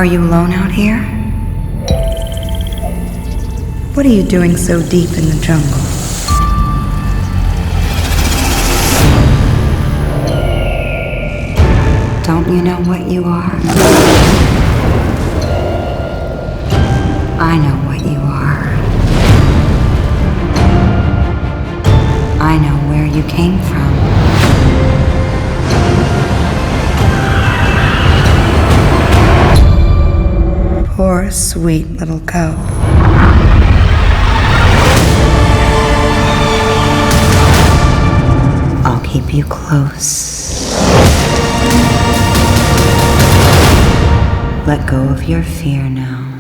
Are you alone out here? What are you doing so deep in the jungle? Don't you know what you are? I know what you are. I know where you came from. Poor, sweet little cub. I'll keep you close. Let go of your fear now.